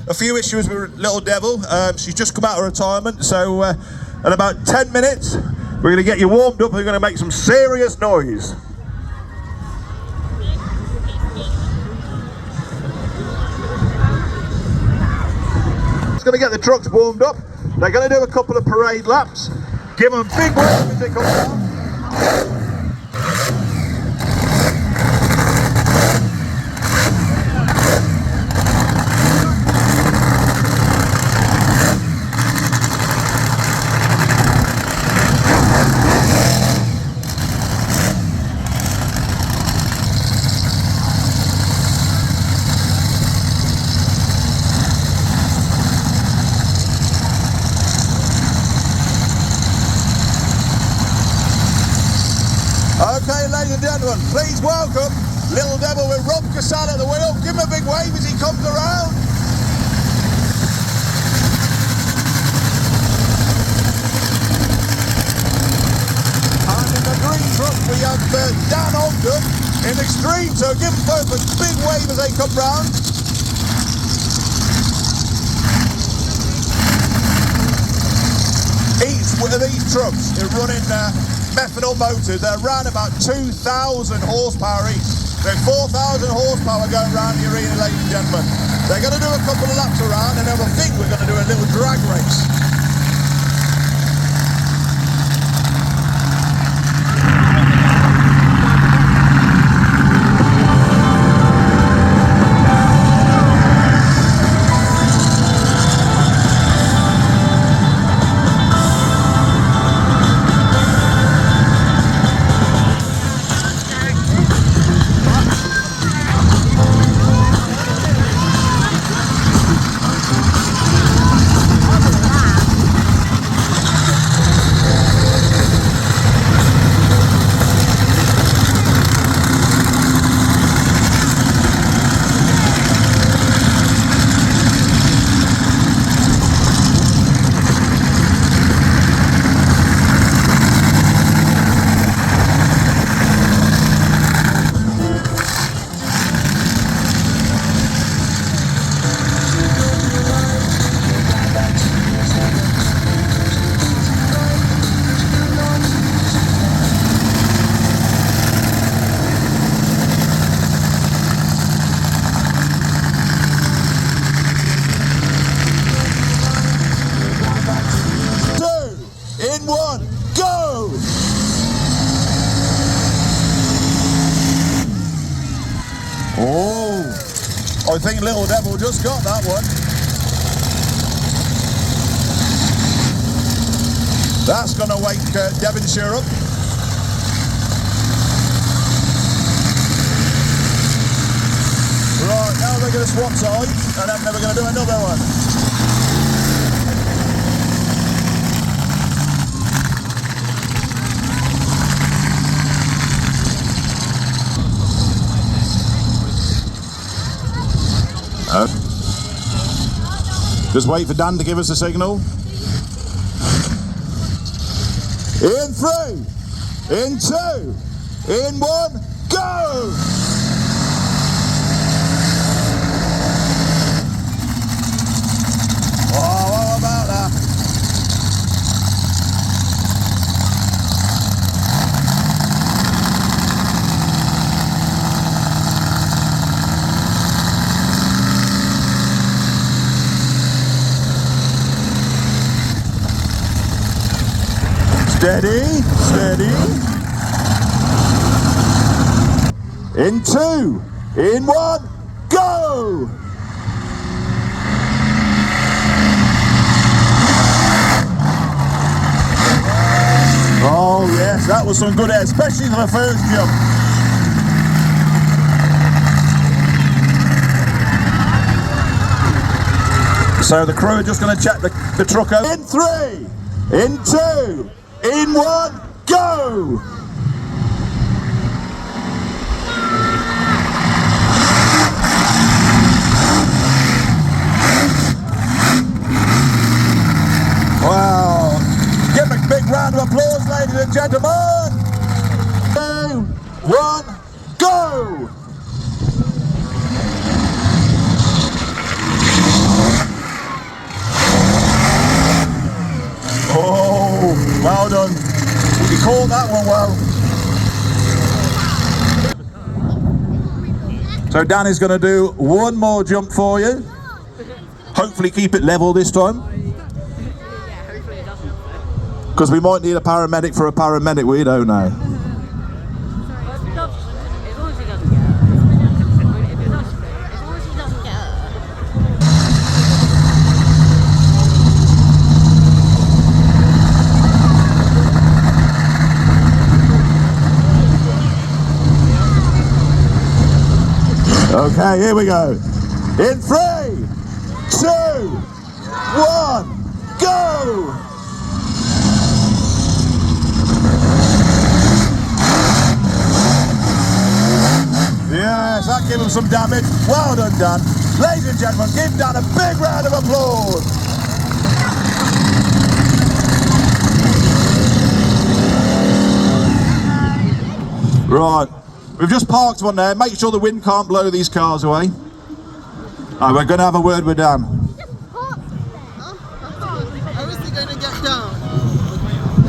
a few issues with little Devil. She's just come out of retirement, so in about 10 minutes, we're going to get you warmed up and we're going to make some serious noise. Just going to get the trucks warmed up. They're going to do a couple of parade laps. Give them a big wave as they come down. Okay, ladies and gentlemen, please welcome Little Devil with Rob Casal at the wheel. Give him a big wave as he comes around. And in the green truck we have Dan Honiton in Extreme, so give them both a big wave as they come round. Each of these trucks is running methanol motors. They're around about 2,000 horsepower each. There's 4,000 horsepower going around the arena, ladies and gentlemen. They're going to do a couple of laps around, and then I think we're going to do a little drag race. Oh, I think Little Devil just got that one. That's going to wake Devonshire up. Right, now they're going to swap sides, and then they're going to do another one. Just wait for Dan to give us a signal. In 3, in 2, in 1, go! Oh, how about that? Steady, steady. In 2, in 1, go! Oh yes, that was some good air, especially for the first jump. So the crew are just going to check the truck out. In 3, in 2, in 1, go! Wow! Give a big round of applause, ladies and gentlemen! 2, 1, go! that one well. So Dan is going to do one more jump for you. Hopefully keep it level this time. Because we might need a paramedic for a paramedic, we don't know. Okay, here we go. In 3, 2, 1, go! Yes, that gave him some damage. Well done, Dan. Ladies and gentlemen, give Dan a big round of applause. Right, we've just parked one there. Make sure the wind can't blow these cars away. Right, we're going to have a word with Dan.